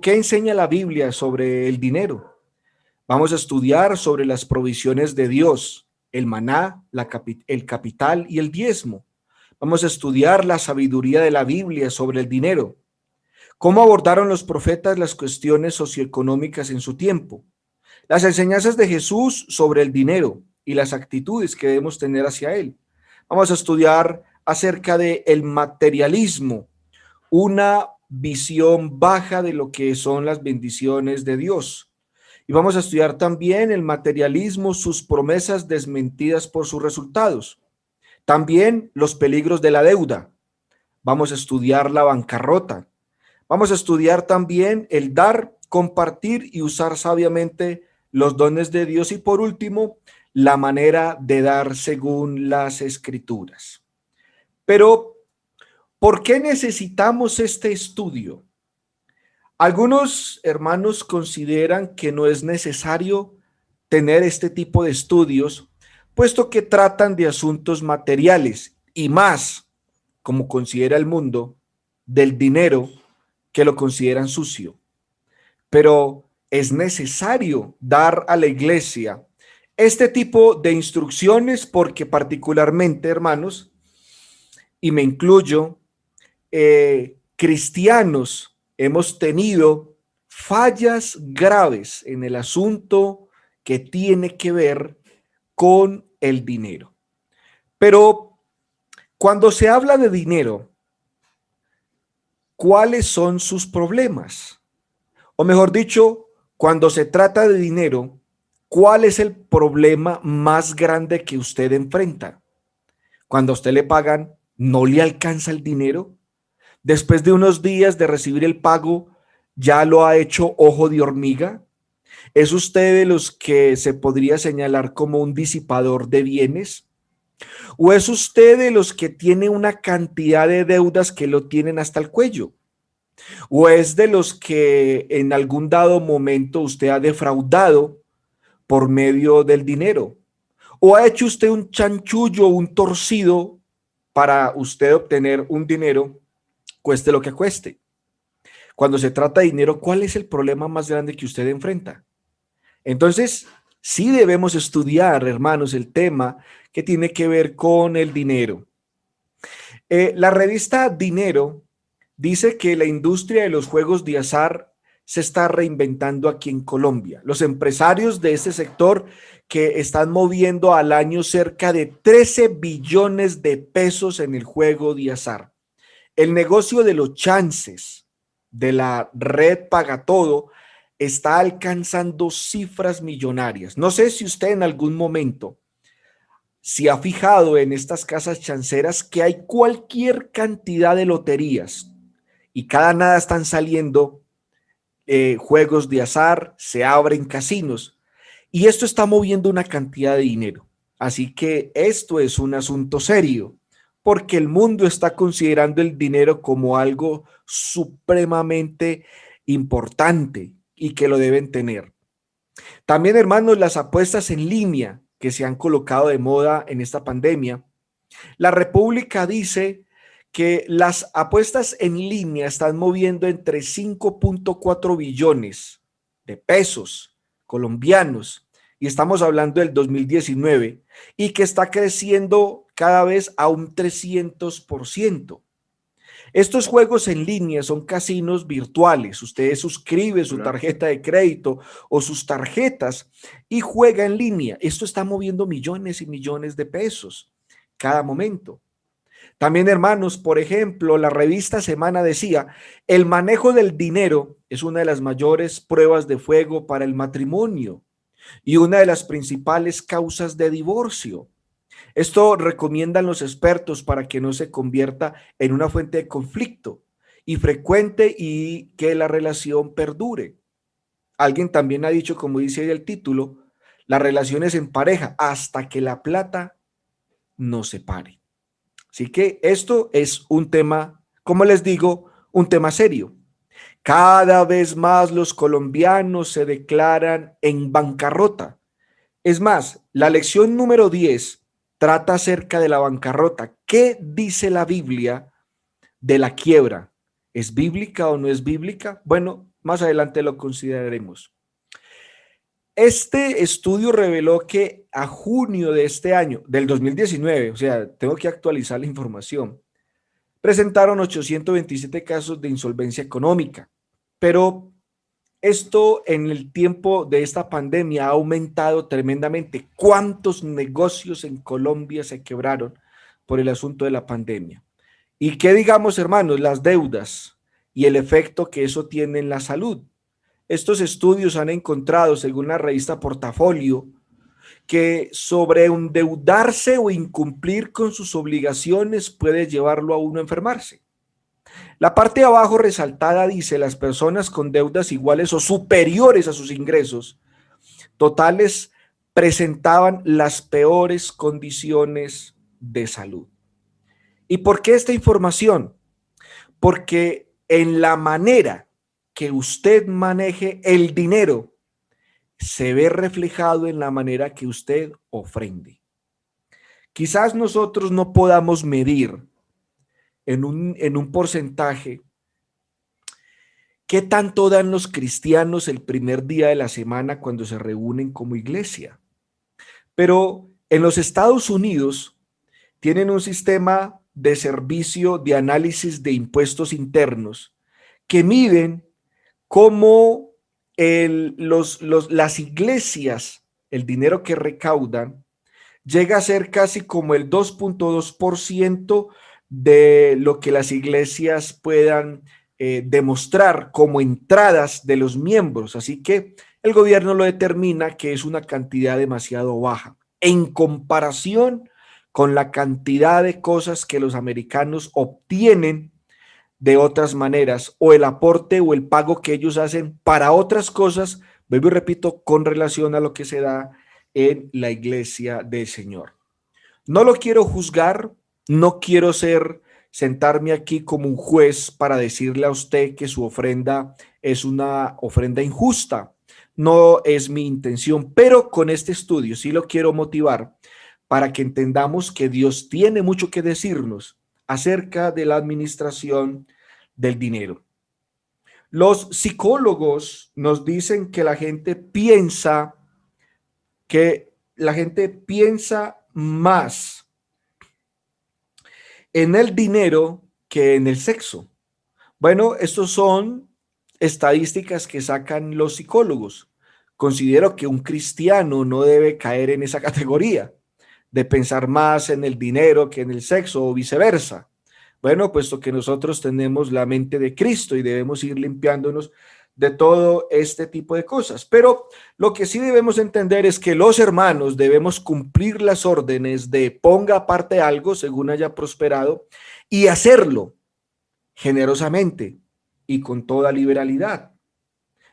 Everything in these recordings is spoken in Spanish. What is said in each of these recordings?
¿Qué enseña la Biblia sobre el dinero? Vamos a estudiar sobre las provisiones de Dios, el maná, el capital y el diezmo. Vamos a estudiar la sabiduría de la Biblia sobre el dinero. ¿Cómo abordaron los profetas las cuestiones socioeconómicas en su tiempo? Las enseñanzas de Jesús sobre el dinero y las actitudes que debemos tener hacia él. Vamos a estudiar acerca de el materialismo, una visión baja de lo que son las bendiciones de Dios. Y vamos a estudiar también el materialismo, sus promesas desmentidas por sus resultados. También los peligros de la deuda. Vamos a estudiar la bancarrota. Vamos a estudiar también el dar, compartir y usar sabiamente los dones de Dios. Y por último, la manera de dar según las escrituras. Pero, ¿por qué necesitamos este estudio? Algunos hermanos consideran que no es necesario tener este tipo de estudios, puesto que tratan de asuntos materiales y más, como considera el mundo, del dinero que lo consideran sucio. Pero es necesario dar a la iglesia este tipo de instrucciones porque particularmente, hermanos, y me incluyo, cristianos hemos tenido fallas graves en el asunto que tiene que ver con el dinero. Pero cuando se habla de dinero, ¿cuáles son sus problemas? O mejor dicho, cuando se trata de dinero, ¿cuál es el problema más grande que usted enfrenta? Cuando a usted le pagan, ¿no le alcanza el dinero? Después de unos días de recibir el pago, ¿ya lo ha hecho ojo de hormiga? ¿Es usted de los que se podría señalar como un disipador de bienes? ¿O es usted de los que tiene una cantidad de deudas que lo tienen hasta el cuello? ¿O es de los que en algún dado momento usted ha defraudado por medio del dinero? ¿O ha hecho usted un chanchullo, un torcido para usted obtener un dinero, cueste lo que cueste? Cuando se trata de dinero, ¿cuál es el problema más grande que usted enfrenta? Entonces, sí debemos estudiar, hermanos, el tema que tiene que ver con el dinero. La revista Dinero dice que la industria de los juegos de azar se está reinventando aquí en Colombia. Los empresarios de este sector que están moviendo al año cerca de 13 billones de pesos en el juego de azar. El negocio de los chances de la red Paga Todo está alcanzando cifras millonarias. No sé si usted en algún momento se ha fijado en estas casas chanceras que hay cualquier cantidad de loterías y cada nada están saliendo juegos de azar, se abren casinos y esto está moviendo una cantidad de dinero. Así que esto es un asunto serio porque el mundo está considerando el dinero como algo supremamente importante y que lo deben tener. También, hermanos, las apuestas en línea que se han colocado de moda en esta pandemia. La República dice que las apuestas en línea están moviendo entre 5.4 billones de pesos colombianos y estamos hablando del 2019 y que está creciendo cada vez a un 300%. Estos juegos en línea son casinos virtuales. Usted suscribe su tarjeta de crédito o sus tarjetas y juega en línea. Esto está moviendo millones y millones de pesos cada momento. También, hermanos, por ejemplo, la revista Semana decía, el manejo del dinero es una de las mayores pruebas de fuego para el matrimonio y una de las principales causas de divorcio. Esto recomiendan los expertos para que no se convierta en una fuente de conflicto y frecuente y que la relación perdure. Alguien también ha dicho, como dice ahí el título, las relaciones en pareja hasta que la plata nos separe. Así que esto es un tema, como les digo, un tema serio. Cada vez más los colombianos se declaran en bancarrota. Es más, la lección número 10 trata acerca de la bancarrota. ¿Qué dice la Biblia de la quiebra? ¿Es bíblica o no es bíblica? Bueno, Más adelante lo consideraremos. Este estudio reveló que a junio de este año, del 2019, o sea, tengo que actualizar la información, presentaron 827 casos de insolvencia económica, pero esto en el tiempo de esta pandemia ha aumentado tremendamente. ¿Cuántos negocios en Colombia se quebraron por el asunto de la pandemia? Y qué digamos, hermanos, las deudas y el efecto que eso tiene en la salud. Estos estudios han encontrado, según la revista Portafolio, que sobreendeudarse o incumplir con sus obligaciones puede llevarlo a uno a enfermarse. La parte de abajo resaltada dice: las personas con deudas iguales o superiores a sus ingresos totales presentaban las peores condiciones de salud. ¿Y por qué esta información? Porque en la manera que usted maneje el dinero se ve reflejado en la manera que usted ofrende. Quizás nosotros no podamos medir en un porcentaje qué tanto dan los cristianos el primer día de la semana cuando se reúnen como iglesia. Pero en los Estados Unidos tienen un sistema de servicio de análisis de impuestos internos que miden cómo las iglesias, el dinero que recaudan, llega a ser casi como el 2.2% de lo que las iglesias puedan demostrar como entradas de los miembros. Así que el gobierno lo determina que es una cantidad demasiado baja en comparación con la cantidad de cosas que los americanos obtienen de otras maneras, o el aporte o el pago que ellos hacen para otras cosas, vuelvo y repito, con relación a lo que se da en la iglesia del Señor. No lo quiero juzgar, no quiero sentarme aquí como un juez para decirle a usted que su ofrenda es una ofrenda injusta. No es mi intención, pero con este estudio sí lo quiero motivar para que entendamos que Dios tiene mucho que decirnos acerca de la administración del dinero. Los psicólogos nos dicen que la gente piensa más en el dinero que en el sexo. Bueno, estos son estadísticas que sacan los psicólogos. Considero que un cristiano no debe caer en esa categoría de pensar más en el dinero que en el sexo o viceversa. Bueno, puesto que nosotros tenemos la mente de Cristo y debemos ir limpiándonos de todo este tipo de cosas. Pero lo que sí debemos entender es que los hermanos debemos cumplir las órdenes de ponga aparte algo según haya prosperado y hacerlo generosamente y con toda liberalidad.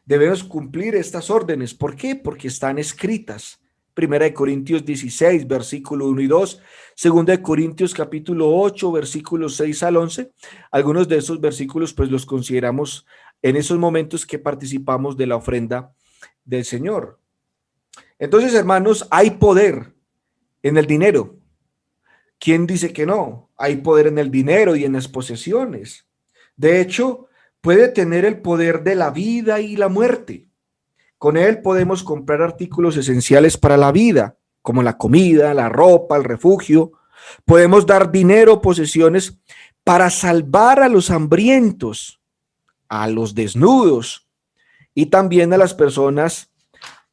Debemos cumplir estas órdenes. ¿Por qué? Porque están escritas. Primera de Corintios 16, versículo 1 y 2. Segunda de Corintios capítulo 8, versículos 6 al 11. Algunos de esos versículos pues los consideramos en esos momentos que participamos de la ofrenda del Señor. Entonces, hermanos, hay poder en el dinero. ¿Quién dice que no? Hay poder en el dinero y en las posesiones. De hecho, puede tener el poder de la vida y la muerte. Con él podemos comprar artículos esenciales para la vida, como la comida, la ropa, el refugio. Podemos dar dinero, posesiones, para salvar a los hambrientos, a los desnudos y también a las personas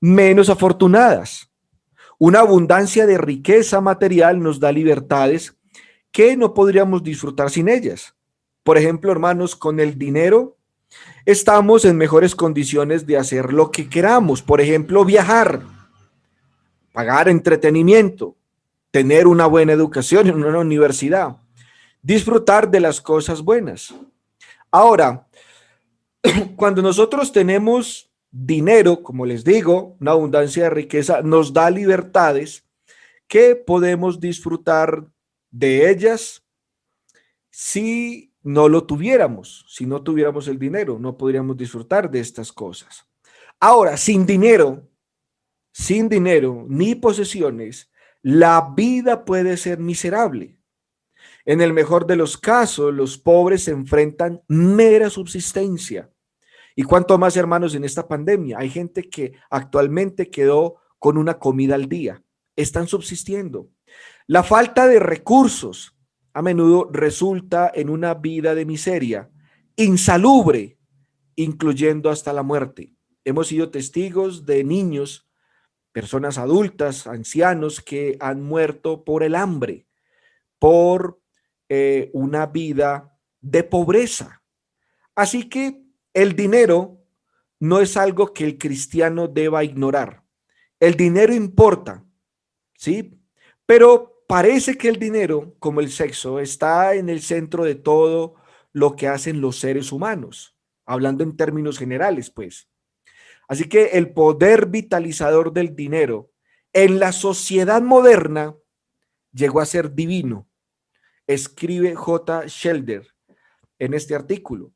menos afortunadas. Una abundancia de riqueza material nos da libertades que no podríamos disfrutar sin ellas. Por ejemplo, hermanos, con el dinero estamos en mejores condiciones de hacer lo que queramos. Por ejemplo, viajar, pagar entretenimiento, tener una buena educación en una universidad, disfrutar de las cosas buenas. Ahora, cuando nosotros tenemos dinero, como les digo, una abundancia de riqueza, nos da libertades que podemos disfrutar de ellas si no lo tuviéramos, si no tuviéramos el dinero, no podríamos disfrutar de estas cosas. Ahora, sin dinero ni posesiones, la vida puede ser miserable. En el mejor de los casos, los pobres se enfrentan mera subsistencia Y cuánto más, hermanos, en esta pandemia. Hay gente que actualmente quedó con una comida al día. Están subsistiendo. La falta de recursos a menudo resulta en una vida de miseria, insalubre, incluyendo hasta la muerte. Hemos sido testigos de niños, personas adultas, ancianos que han muerto por el hambre, por una vida de pobreza. Así que el dinero no es algo que el cristiano deba ignorar. El dinero importa, ¿sí? Pero parece que el dinero, como el sexo, está en el centro de todo lo que hacen los seres humanos, hablando en términos generales, pues. Así que el poder vitalizador del dinero en la sociedad moderna llegó a ser divino, escribe J. Schelder en este artículo.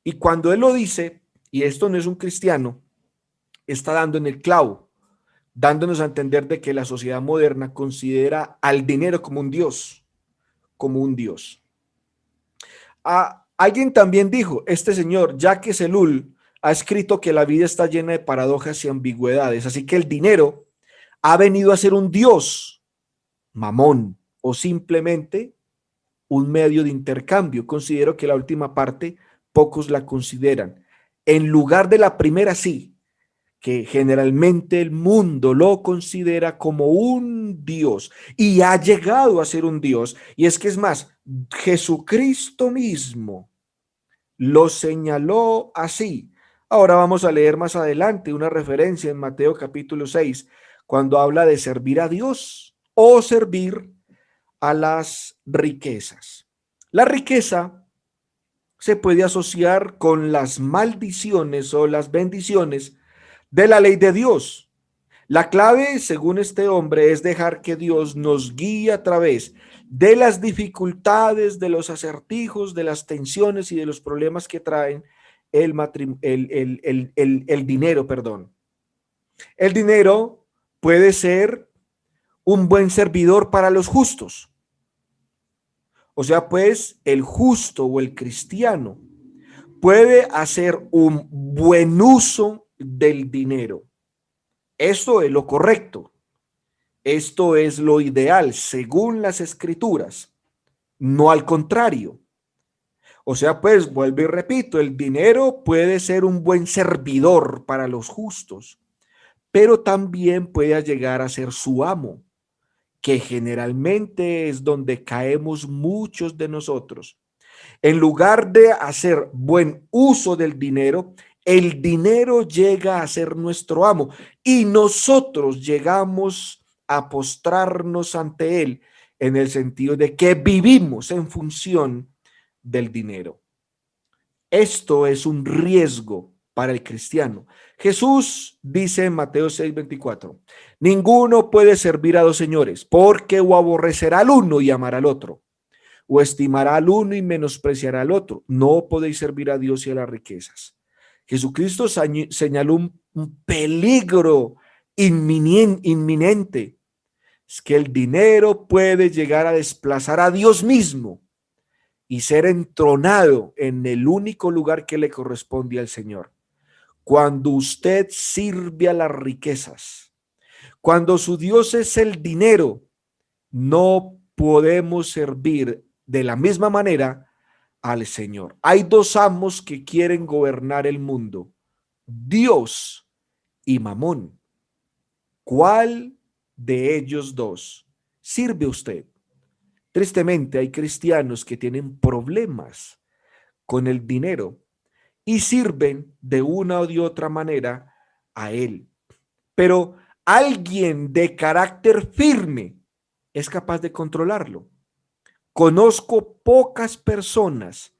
Y cuando él lo dice, y esto no es un cristiano, está dando en el clavo, dándonos a entender de que la sociedad moderna considera al dinero como un dios, como un dios. Alguien también dijo, este señor, Jacques Ellul, ha escrito que la vida está llena de paradojas y ambigüedades, así que el dinero ha venido a ser un dios, mamón, o simplemente un medio de intercambio. Considero que la última parte pocos la consideran. En lugar de la primera, sí, que generalmente el mundo lo considera como un Dios y ha llegado a ser un Dios. Y es que es más, Jesucristo mismo lo señaló así. Ahora vamos a leer más adelante una referencia en Mateo capítulo 6, cuando habla de servir a Dios o servir a las riquezas. La riqueza se puede asociar con las maldiciones o las bendiciones de la ley de Dios. La clave, según este hombre, es dejar que Dios nos guíe a través de las dificultades, de los acertijos, de las tensiones y de los problemas que traen el dinero, perdón. El dinero puede ser un buen servidor para los justos. O sea, pues el justo o el cristiano puede hacer un buen uso del dinero. Esto es lo correcto. Esto es lo ideal según las escrituras, no al contrario. O sea, pues vuelvo y repito, el dinero puede ser un buen servidor para los justos, pero también puede llegar a ser su amo, que generalmente es donde caemos muchos de nosotros. En lugar de hacer buen uso del dinero, el dinero llega a ser nuestro amo y nosotros llegamos a postrarnos ante él en el sentido de que vivimos en función del dinero. Esto es un riesgo para el cristiano. Jesús dice en Mateo 6:24, ninguno puede servir a dos señores, porque o aborrecerá al uno y amará al otro, o estimará al uno y menospreciará al otro. No podéis servir a Dios y a las riquezas. Jesucristo señaló un peligro inminente. Es que el dinero puede llegar a desplazar a Dios mismo y ser entronado en el único lugar que le corresponde al Señor. Cuando usted sirve a las riquezas, cuando su Dios es el dinero, no podemos servir de la misma manera al Señor. Hay dos amos que quieren gobernar el mundo, Dios y Mamón. ¿Cuál de ellos dos sirve usted? Tristemente hay cristianos que tienen problemas con el dinero y sirven de una o de otra manera a él. Pero alguien de carácter firme es capaz de controlarlo. Conozco pocas personas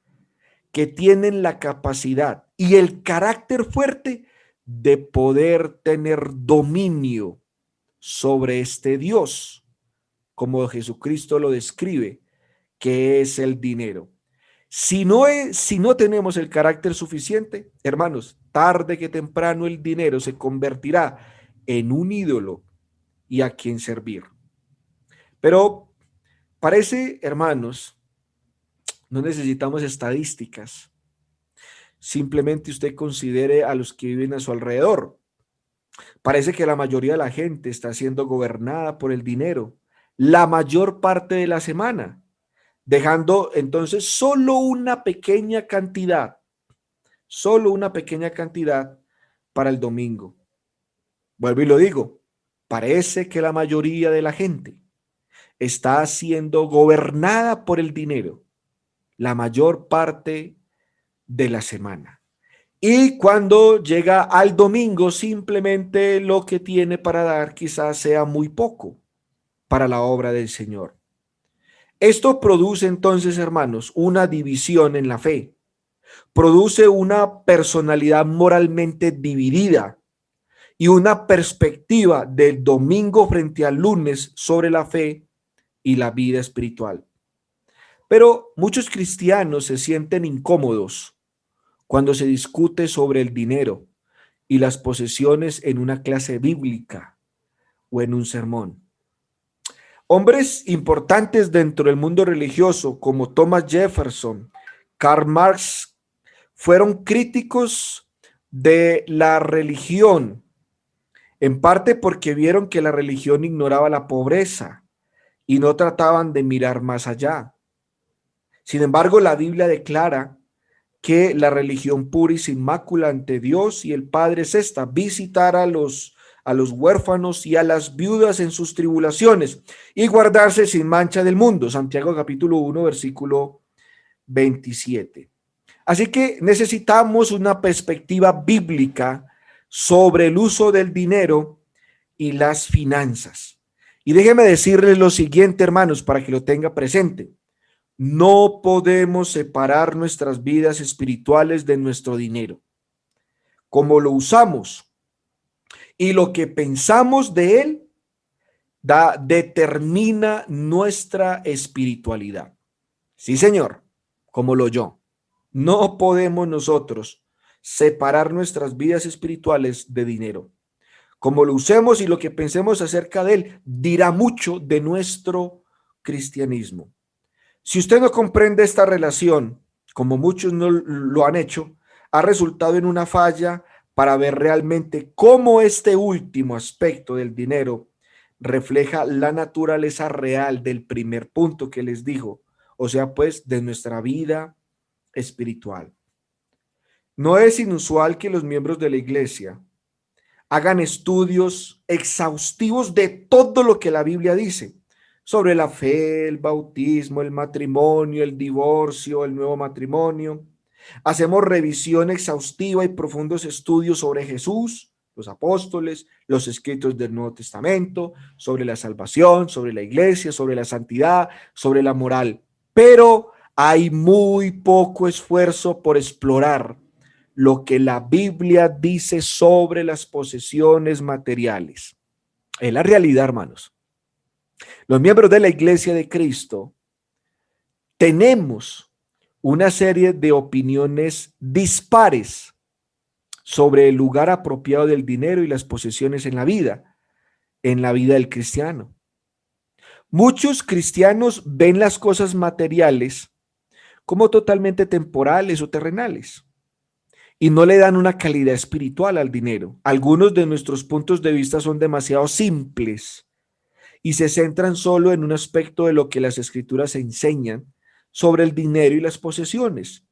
que tienen la capacidad y el carácter fuerte de poder tener dominio sobre este Dios, como Jesucristo lo describe, que es el dinero. Si no tenemos el carácter suficiente, hermanos, tarde que temprano el dinero se convertirá en un ídolo y a quien servir. Pero parece, hermanos, no necesitamos estadísticas. simplemente usted considere a los que viven a su alrededor. Parece que la mayoría de la gente está siendo gobernada por el dinero la mayor parte de la semana, dejando entonces solo una pequeña cantidad para el domingo. Vuelvo y lo digo, parece que la mayoría de la gente está siendo gobernada por el dinero la mayor parte de la semana. Y cuando llega al domingo, simplemente lo que tiene para dar quizás sea muy poco para la obra del Señor. Esto produce entonces, hermanos, una división en la fe. Produce una personalidad moralmente dividida y una perspectiva del domingo frente al lunes sobre la fe y la vida espiritual. Pero muchos cristianos se sienten incómodos cuando se discute sobre el dinero y las posesiones en una clase bíblica o en un sermón. Hombres importantes dentro del mundo religioso como Thomas Jefferson, Karl Marx, fueron críticos de la religión, en parte porque vieron que la religión ignoraba la pobreza y no trataban de mirar más allá. Sin embargo, la Biblia declara que la religión pura y sin mácula ante Dios y el Padre es esta: visitar a los huérfanos y a las viudas en sus tribulaciones y guardarse sin mancha del mundo. Santiago capítulo 1, versículo 27. Así que necesitamos una perspectiva bíblica sobre el uso del dinero y las finanzas. Y déjeme decirles lo siguiente, hermanos, para que lo tenga presente. No podemos separar nuestras vidas espirituales de nuestro dinero. Como lo usamos y lo que pensamos de él determina nuestra espiritualidad. Sí, señor, como lo yo. No podemos nosotros separar nuestras vidas espirituales de dinero. Como lo usemos y lo que pensemos acerca de él dirá mucho de nuestro cristianismo. Si usted no comprende esta relación, como muchos no lo han hecho, ha resultado en una falla para ver realmente cómo este último aspecto del dinero refleja la naturaleza real del primer punto que les digo, o sea, pues de nuestra vida espiritual. No es inusual que los miembros de la iglesia hagan estudios exhaustivos de todo lo que la Biblia dice sobre la fe, el bautismo, el matrimonio, el divorcio, el nuevo matrimonio. Hacemos revisión exhaustiva y profundos estudios sobre Jesús, los apóstoles, los escritos del Nuevo Testamento, sobre la salvación, sobre la iglesia, sobre la santidad, sobre la moral. Pero hay muy poco esfuerzo por explorar lo que la Biblia dice sobre las posesiones materiales. Es la realidad, hermanos. Los miembros de la Iglesia de Cristo tenemos una serie de opiniones dispares sobre el lugar apropiado del dinero y las posesiones en la vida del cristiano. Muchos cristianos ven las cosas materiales como totalmente temporales o terrenales y no le dan una calidad espiritual al dinero. Algunos de nuestros puntos de vista son demasiado simples y se centran solo en un aspecto de lo que las escrituras enseñan sobre el dinero y las posesiones.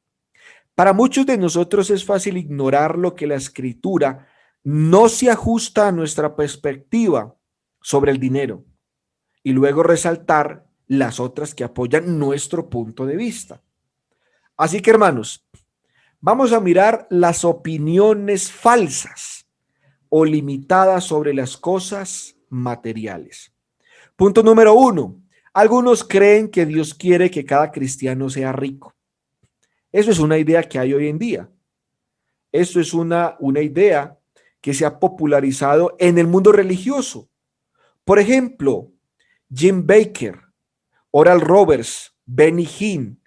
Para muchos de nosotros es fácil ignorar lo que la escritura no se ajusta a nuestra perspectiva sobre el dinero y luego resaltar las otras que apoyan nuestro punto de vista. Así que, hermanos, vamos a mirar las opiniones falsas o limitadas sobre las cosas materiales. Punto número 1. Algunos creen que Dios quiere que cada cristiano sea rico. Eso es una idea que hay hoy en día. Esto es una idea que se ha popularizado en el mundo religioso. Por ejemplo, Jim Baker, Oral Roberts, Benny Hinn,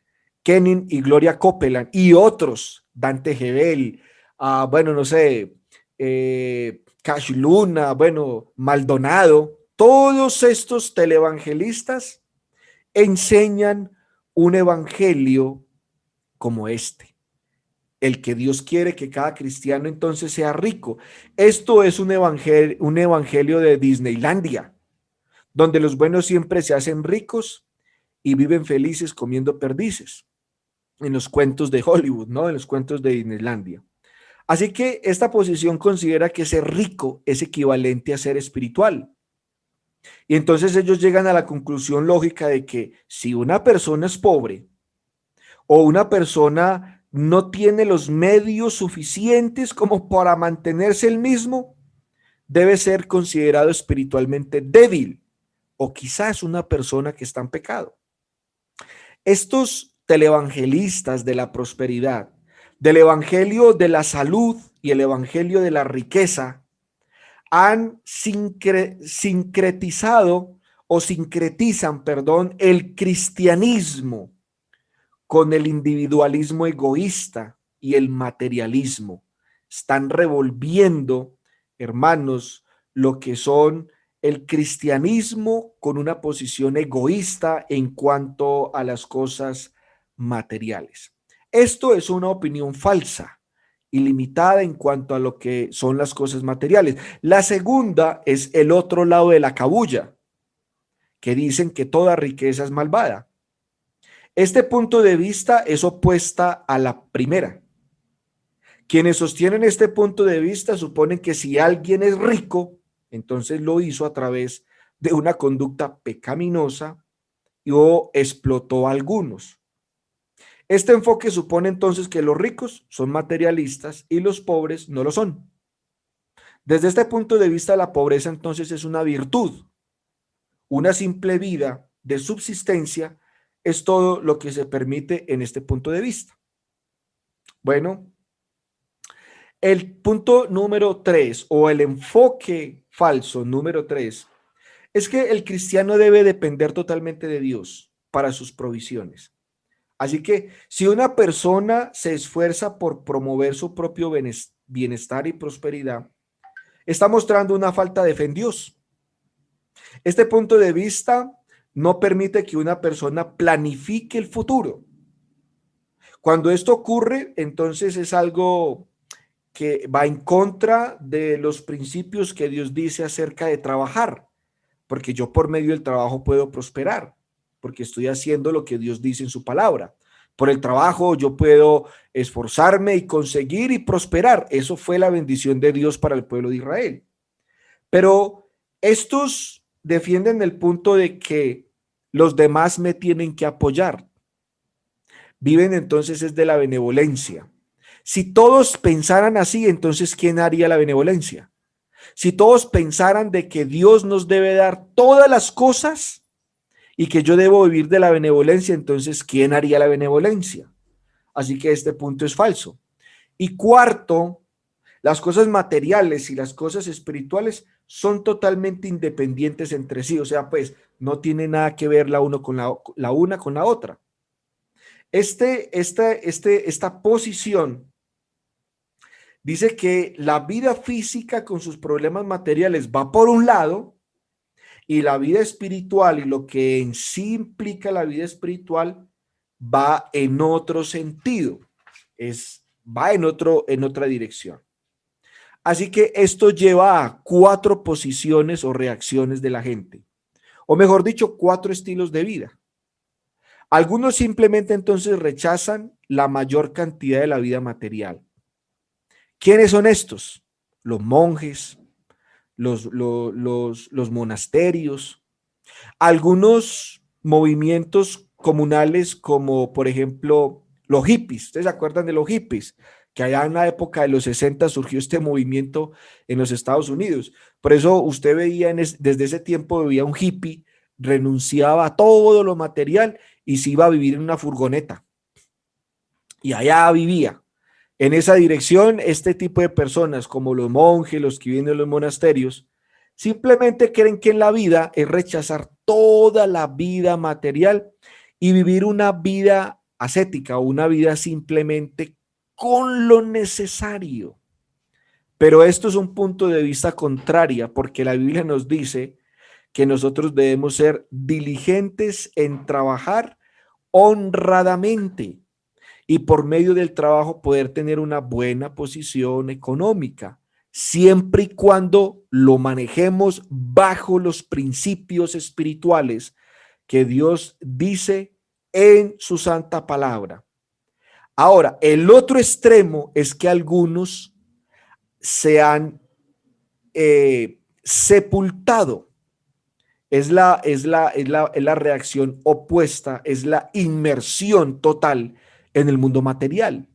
Kenin y Gloria Copeland y otros, Dante Gebel, bueno, no sé, Cash Luna, bueno, Maldonado, todos estos televangelistas enseñan un evangelio como este. el que Dios quiere que cada cristiano entonces sea rico. Esto es un evangelio de Disneylandia, donde los buenos siempre se hacen ricos y viven felices comiendo perdices, en los cuentos de Hollywood, ¿no? En los cuentos de Disneylandia. Así que esta posición considera que ser rico es equivalente a ser espiritual. Y entonces ellos llegan a la conclusión lógica de que si una persona es pobre o una persona no tiene los medios suficientes como para mantenerse el mismo, debe ser considerado espiritualmente débil o quizás una persona que está en pecado. Estos televangelistas de la prosperidad, del evangelio de la salud y el evangelio de la riqueza, han sincretizado o sincretizan, perdón, el cristianismo con el individualismo egoísta y el materialismo. Están revolviendo, hermanos, lo que son el cristianismo con una posición egoísta en cuanto a las cosas materiales. Esto es una opinión falsa y limitada en cuanto a lo que son las cosas materiales. La segunda es el otro lado de la cabulla, que dicen que toda riqueza es malvada. Este punto de vista es opuesta a la primera. Quienes sostienen este punto de vista suponen que si alguien es rico, entonces lo hizo a través de una conducta pecaminosa o explotó a algunos. Este enfoque supone entonces que los ricos son materialistas y los pobres no lo son. Desde este punto de vista, la pobreza entonces es una virtud. Una simple vida de subsistencia es todo lo que se permite en este punto de vista. Bueno, el punto número 3 o el enfoque falso número 3 es que el cristiano debe depender totalmente de Dios para sus provisiones. Así que si una persona se esfuerza por promover su propio bienestar y prosperidad, está mostrando una falta de fe en Dios. Este punto de vista no permite que una persona planifique el futuro. Cuando esto ocurre, entonces es algo que va en contra de los principios que Dios dice acerca de trabajar, porque yo por medio del trabajo puedo prosperar, porque estoy haciendo lo que Dios dice en su palabra. Por el trabajo yo puedo esforzarme y conseguir y prosperar. Eso fue la bendición de Dios para el pueblo de Israel. Pero estos defienden el punto de que los demás me tienen que apoyar. Viven entonces es de la benevolencia. Si todos pensaran así, entonces ¿quién haría la benevolencia? Si todos pensaran de que Dios nos debe dar todas las cosas y que yo debo vivir de la benevolencia, entonces ¿quién haría la benevolencia? Así que este punto es falso. Y cuarto, las cosas materiales y las cosas espirituales son totalmente independientes entre sí, o sea, pues no tiene nada que ver la una con la otra. Esta posición dice que la vida física con sus problemas materiales va por un lado y la vida espiritual y lo que en sí implica la vida espiritual va en otro sentido, va en otra dirección. Así que esto lleva a 4 posiciones o reacciones de la gente, o mejor dicho, 4 estilos de vida. Algunos simplemente entonces rechazan la mayor cantidad de la vida material. ¿Quiénes son estos? Los monjes, los monasterios, algunos movimientos comunales como por ejemplo los hippies. ¿Ustedes se acuerdan de los hippies? Que allá en la época de los 60 surgió este movimiento en los Estados Unidos. Por eso usted veía desde ese tiempo veía un hippie, renunciaba a todo lo material y se iba a vivir en una furgoneta. Y allá vivía. En esa dirección, este tipo de personas, como los monjes, los que viven en los monasterios, simplemente creen que en la vida es rechazar toda la vida material y vivir una vida ascética o una vida simplemente con lo necesario. Pero esto es un punto de vista contrario, porque la Biblia nos dice que nosotros debemos ser diligentes en trabajar honradamente. y por medio del trabajo poder tener una buena posición económica, siempre y cuando lo manejemos bajo los principios espirituales que Dios dice en su santa palabra. Ahora, el otro extremo es que algunos se han sepultado. Es la reacción opuesta, es la inmersión total en el mundo material,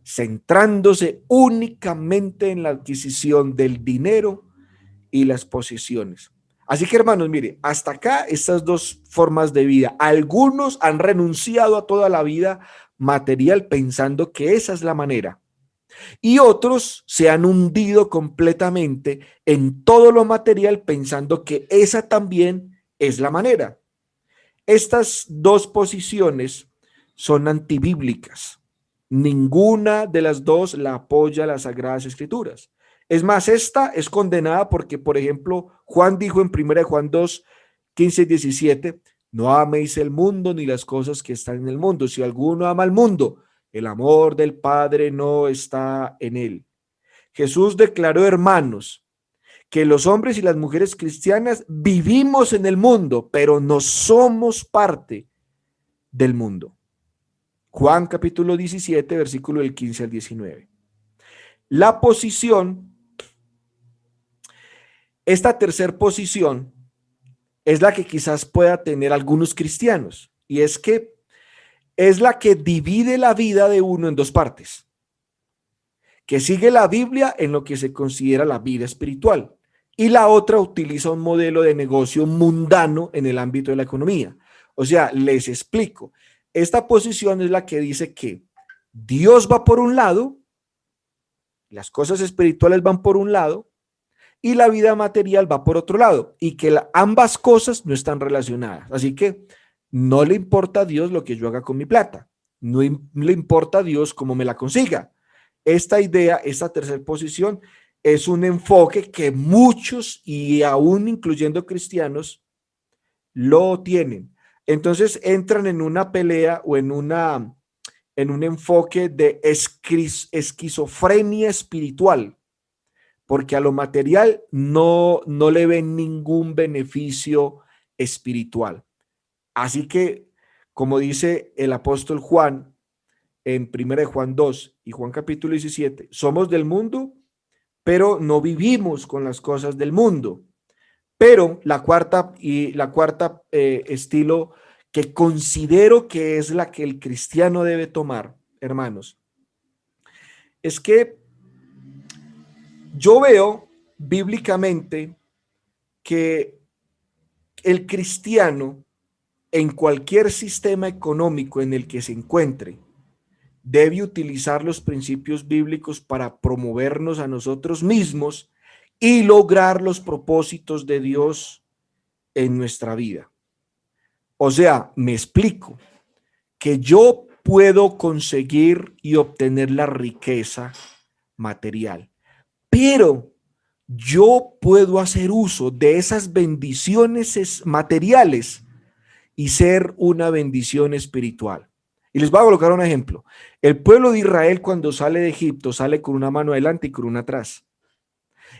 centrándose únicamente en la adquisición del dinero y las posesiones. Así que, hermanos, mire, hasta acá estas dos formas de vida. Algunos han renunciado a toda la vida material pensando que esa es la manera. Y otros se han hundido completamente en todo lo material pensando que esa también es la manera. Estas dos posiciones son antibíblicas. Ninguna de las dos la apoya las Sagradas Escrituras. Es más, esta es condenada porque, por ejemplo, Juan dijo en 1 Juan 2, 15 y 17, no améis el mundo ni las cosas que están en el mundo. Si alguno ama al mundo, el amor del Padre no está en él. Jesús declaró, hermanos, que los hombres y las mujeres cristianas vivimos en el mundo, pero no somos parte del mundo. Juan capítulo 17, versículo del 15 al 19. La posición, esta tercera posición, es la que quizás pueda tener algunos cristianos, y es que es la que divide la vida de uno en dos partes, que sigue la Biblia en lo que se considera la vida espiritual, y la otra utiliza un modelo de negocio mundano en el ámbito de la economía. O sea, les explico. Esta posición es la que dice que Dios va por un lado, las cosas espirituales van por un lado, y la vida material va por otro lado, y que ambas cosas no están relacionadas. Así que no le importa a Dios lo que yo haga con mi plata, no le importa a Dios cómo me la consiga. Esta idea, esta tercera posición, es un enfoque que muchos, y aún incluyendo cristianos, lo tienen. Entonces entran en una pelea o en un enfoque de esquizofrenia espiritual, porque a lo material no le ven ningún beneficio espiritual. Así que, como dice el apóstol Juan en 1 Juan 2 y Juan capítulo 17, somos del mundo, pero no vivimos con las cosas del mundo. Pero la cuarta estilo que considero que es la que el cristiano debe tomar, hermanos, es que yo veo bíblicamente que el cristiano, en cualquier sistema económico en el que se encuentre, debe utilizar los principios bíblicos para promovernos a nosotros mismos y lograr los propósitos de Dios en nuestra vida. O sea, me explico, que yo puedo conseguir y obtener la riqueza material, pero yo puedo hacer uso de esas bendiciones materiales y ser una bendición espiritual. Y les voy a colocar un ejemplo. El pueblo de Israel, cuando sale de Egipto, sale con una mano adelante y con una atrás.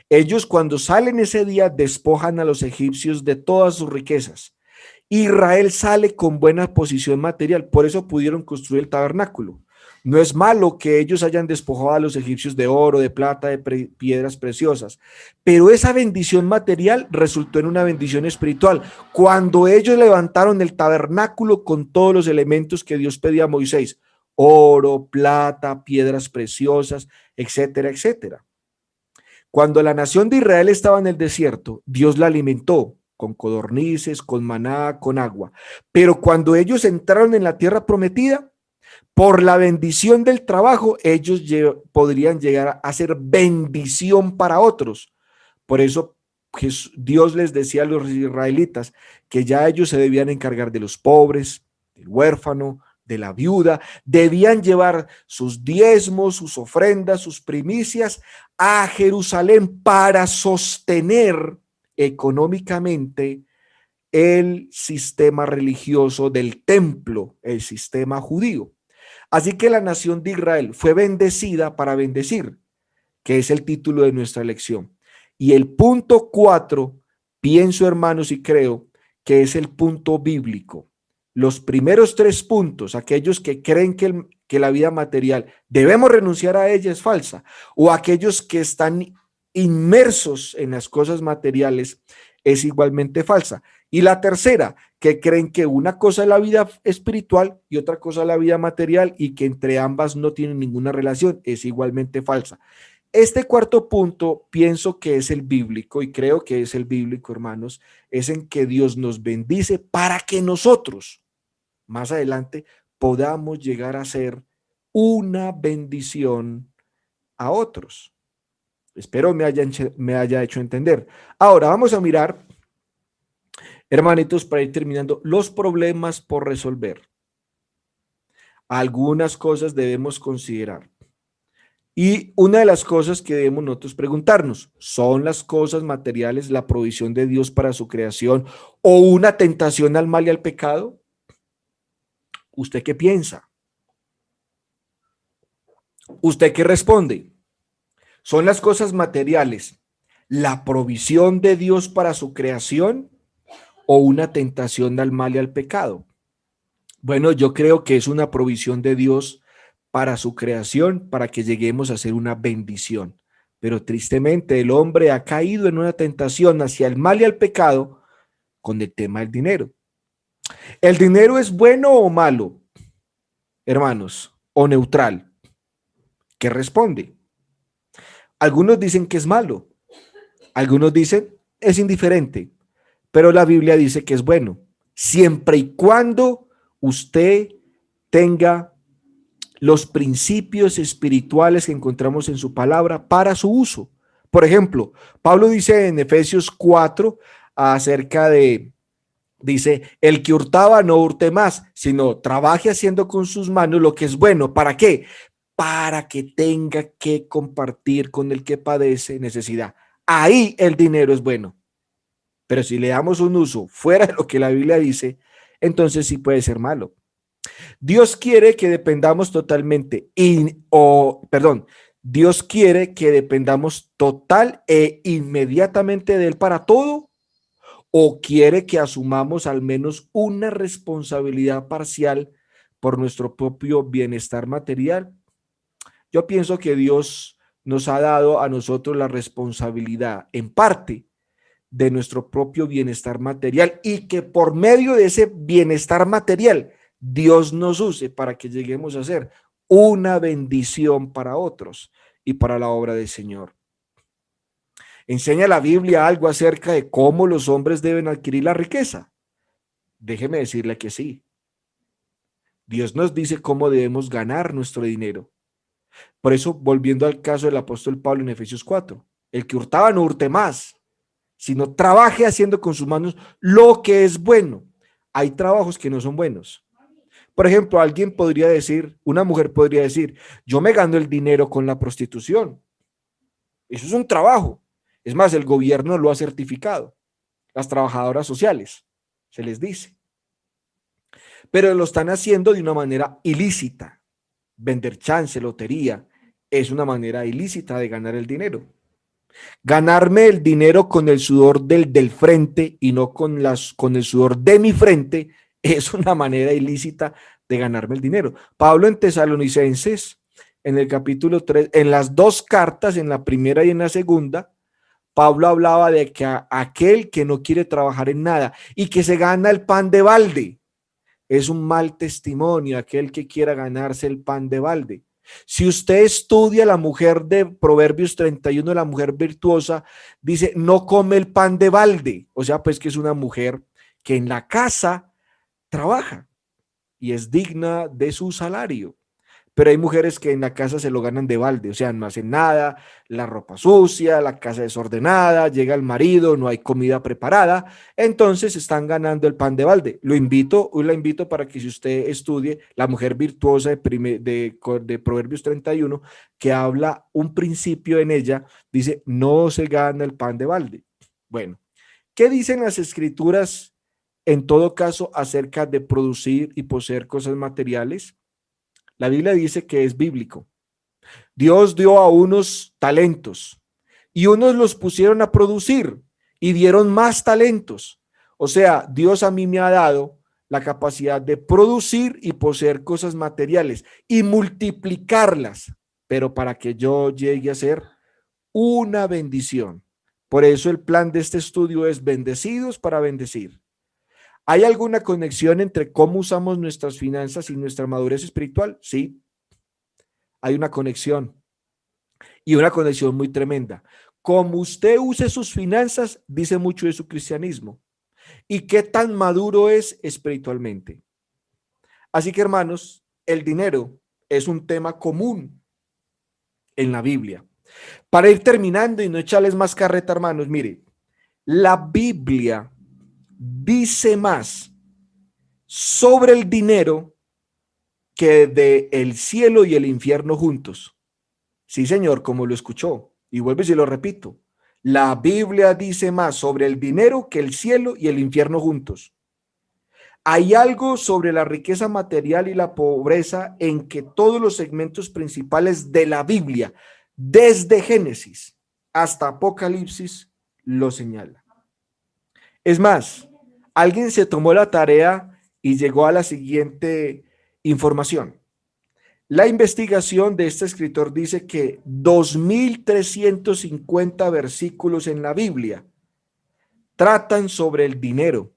Ellos, cuando salen ese día, despojan a los egipcios de todas sus riquezas. Israel sale con buena posición material, por eso pudieron construir el tabernáculo. No es malo que ellos hayan despojado a los egipcios de oro, de plata, de piedras preciosas, pero esa bendición material resultó en una bendición espiritual. Cuando ellos levantaron el tabernáculo con todos los elementos que Dios pedía a Moisés, oro, plata, piedras preciosas, etcétera, etcétera. Cuando la nación de Israel estaba en el desierto, Dios la alimentó con codornices, con maná, con agua. Pero cuando ellos entraron en la tierra prometida, por la bendición del trabajo, ellos podrían llegar a ser bendición para otros. Por eso Dios les decía a los israelitas que ya ellos se debían encargar de los pobres, del huérfano, de la viuda, debían llevar sus diezmos, sus ofrendas, sus primicias a Jerusalén para sostener económicamente el sistema religioso del templo, el sistema judío. Así que la nación de Israel fue bendecida para bendecir, que es el título de nuestra lección. Y el punto 4, pienso, hermanos, y creo que es el punto bíblico. Los primeros 3 puntos, aquellos que creen que la vida material debemos renunciar a ella, es falsa, o aquellos que están inmersos en las cosas materiales, es igualmente falsa. Y la tercera, que creen que una cosa es la vida espiritual y otra cosa es la vida material y que entre ambas no tienen ninguna relación, es igualmente falsa. Este cuarto punto pienso que es el bíblico y creo que es el bíblico, hermanos, es en que Dios nos bendice para que nosotros más adelante podamos llegar a ser una bendición a otros. Espero me haya hecho entender. Ahora vamos a mirar, hermanitos, para ir terminando, los problemas por resolver. Algunas cosas debemos considerar. Y una de las cosas que debemos nosotros preguntarnos, ¿son las cosas materiales la provisión de Dios para su creación o una tentación al mal y al pecado? ¿Usted qué piensa? ¿Usted qué responde? ¿Son las cosas materiales la provisión de Dios para su creación o una tentación al mal y al pecado? Bueno, yo creo que es una provisión de Dios para su creación, para que lleguemos a ser una bendición. Pero tristemente el hombre ha caído en una tentación hacia el mal y al pecado con el tema del dinero. ¿El dinero es bueno o malo, hermanos? ¿O neutral? ¿Qué responde? Algunos dicen que es malo, algunos dicen es indiferente, pero la Biblia dice que es bueno, siempre y cuando usted tenga los principios espirituales que encontramos en su palabra para su uso. Por ejemplo, Pablo dice en Efesios 4 acerca de, dice, el que hurtaba no hurte más, sino trabaje haciendo con sus manos lo que es bueno. ¿Para qué? Para que tenga que compartir con el que padece necesidad. Ahí el dinero es bueno. Pero si le damos un uso fuera de lo que la Biblia dice, entonces sí puede ser malo. Dios quiere que dependamos totalmente, Dios quiere que dependamos total e inmediatamente de Él para todo, o quiere que asumamos al menos una responsabilidad parcial por nuestro propio bienestar material. Yo pienso que Dios nos ha dado a nosotros la responsabilidad, en parte, de nuestro propio bienestar material y que por medio de ese bienestar material Dios nos use para que lleguemos a ser una bendición para otros y para la obra del Señor. ¿Enseña la Biblia algo acerca de cómo los hombres deben adquirir la riqueza? Déjeme decirle que sí. Dios nos dice cómo debemos ganar nuestro dinero. Por eso, volviendo al caso del apóstol Pablo en Efesios 4, el que hurtaba no hurte más, sino trabaje haciendo con sus manos lo que es bueno. Hay trabajos que no son buenos. Por ejemplo, alguien podría decir, una mujer podría decir, yo me gano el dinero con la prostitución. Eso es un trabajo. Es más, el gobierno lo ha certificado. Las trabajadoras sociales, se les dice. Pero lo están haciendo de una manera ilícita. Vender chance, lotería, es una manera ilícita de ganar el dinero. Ganarme el dinero con el sudor del frente y no con el sudor de mi frente es una manera ilícita de ganarme el dinero. Pablo en Tesalonicenses, en el capítulo 3, en las 2 cartas, en la primera y en la segunda, Pablo hablaba de que aquel que no quiere trabajar en nada y que se gana el pan de balde es un mal testimonio, aquel que quiera ganarse el pan de balde. Si usted estudia la mujer de Proverbios 31, la mujer virtuosa, dice, no come el pan de balde. O sea, pues que es una mujer que en la casa trabaja y es digna de su salario. Pero hay mujeres que en la casa se lo ganan de balde, o sea, no hacen nada, la ropa sucia, la casa desordenada, llega el marido, no hay comida preparada, entonces están ganando el pan de balde. Hoy la invito para que si usted estudie la mujer virtuosa de Proverbios 31, que habla un principio en ella, dice, no se gana el pan de balde. Bueno, ¿qué dicen las escrituras en todo caso acerca de producir y poseer cosas materiales? La Biblia dice que es bíblico. Dios dio a unos talentos y unos los pusieron a producir y dieron más talentos. O sea, Dios a mí me ha dado la capacidad de producir y poseer cosas materiales y multiplicarlas, pero para que yo llegue a ser una bendición. Por eso el plan de este estudio es bendecidos para bendecir. ¿Hay alguna conexión entre cómo usamos nuestras finanzas y nuestra madurez espiritual? Sí, hay una conexión y una conexión muy tremenda. Como usted use sus finanzas, dice mucho de su cristianismo y qué tan maduro es espiritualmente. Así que, hermanos, el dinero es un tema común en la Biblia. Para ir terminando y no echarles más carreta, hermanos, mire, la Biblia dice más sobre el dinero que de el cielo y el infierno juntos. Sí, señor, como lo escuchó. Y vuelvo y se lo repito. La Biblia dice más sobre el dinero que el cielo y el infierno juntos. Hay algo sobre la riqueza material y la pobreza en que todos los segmentos principales de la Biblia, desde Génesis hasta Apocalipsis, lo señala. Es más, alguien se tomó la tarea y llegó a la siguiente información. La investigación de este escritor dice que 2350 versículos en la Biblia tratan sobre el dinero.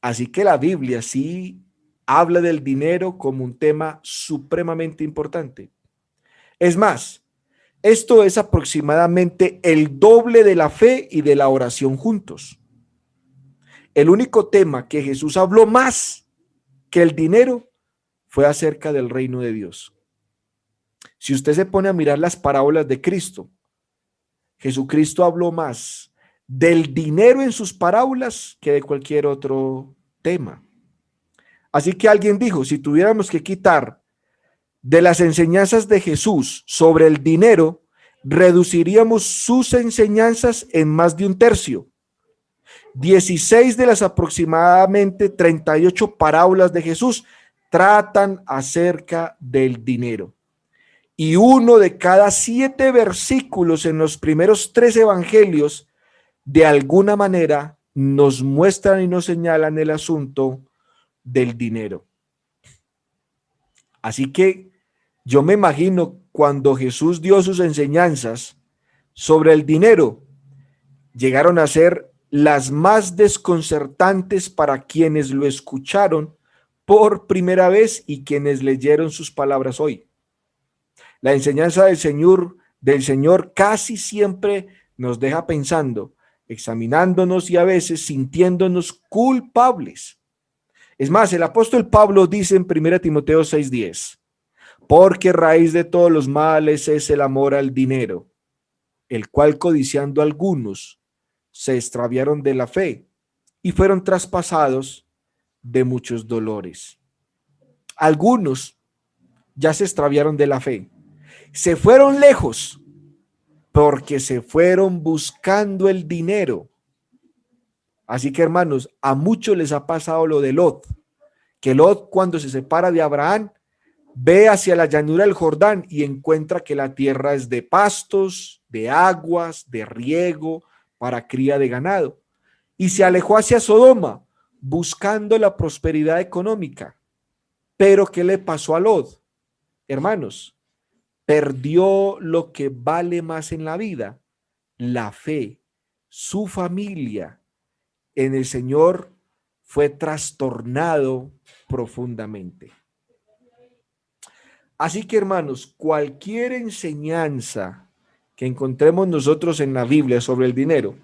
Así que la Biblia sí habla del dinero como un tema supremamente importante. Es más, esto es aproximadamente el doble de la fe y de la oración juntos. El único tema que Jesús habló más que el dinero fue acerca del reino de Dios. Si usted se pone a mirar las parábolas de Cristo, Jesucristo habló más del dinero en sus parábolas que de cualquier otro tema. Así que alguien dijo, si tuviéramos que quitar de las enseñanzas de Jesús sobre el dinero, reduciríamos sus enseñanzas en más de un tercio. 16 de las aproximadamente 38 parábolas de Jesús tratan acerca del dinero. Y uno de cada 7 versículos en los primeros 3 evangelios, de alguna manera, nos muestran y nos señalan el asunto del dinero. Así que yo me imagino cuando Jesús dio sus enseñanzas sobre el dinero, llegaron a ser las más desconcertantes para quienes lo escucharon por primera vez y quienes leyeron sus palabras hoy. La enseñanza del Señor casi siempre nos deja pensando, examinándonos y a veces sintiéndonos culpables. Es más, el apóstol Pablo dice en 1 Timoteo 6:10, porque raíz de todos los males es el amor al dinero, el cual codiciando algunos se extraviaron de la fe y fueron traspasados de muchos dolores. Algunos ya se extraviaron de la fe, se fueron lejos porque se fueron buscando el dinero. Así que, hermanos, a muchos les ha pasado lo de Lot, que Lot, cuando se separa de Abraham, ve hacia la llanura del Jordán y encuentra que la tierra es de pastos, de aguas, de riego, para cría de ganado. Y se alejó hacia Sodoma, buscando la prosperidad económica. Pero ¿qué le pasó a Lot? Hermanos, perdió lo que vale más en la vida, la fe. Su familia en el Señor fue trastornado profundamente. Así que, hermanos, cualquier enseñanza que encontremos nosotros en la Biblia sobre el dinero,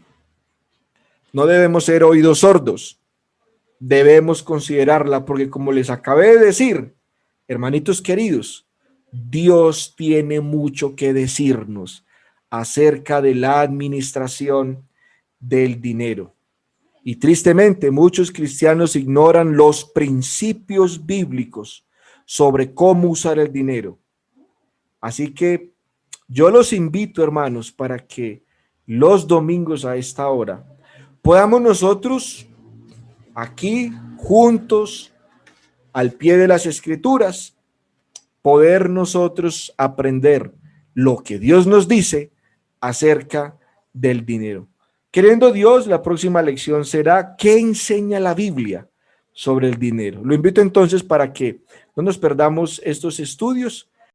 no debemos ser oídos sordos, debemos considerarla porque, como les acabé de decir, hermanitos queridos, Dios tiene mucho que decirnos acerca de la administración del dinero. Y tristemente, muchos cristianos ignoran los principios bíblicos sobre cómo usar el dinero. Así que yo los invito, hermanos, para que los domingos a esta hora podamos nosotros aquí juntos al pie de las escrituras poder nosotros aprender lo que Dios nos dice acerca del dinero. Queriendo Dios, la próxima lección será ¿qué enseña la Biblia sobre el dinero? Lo invito entonces para que no nos perdamos estos estudios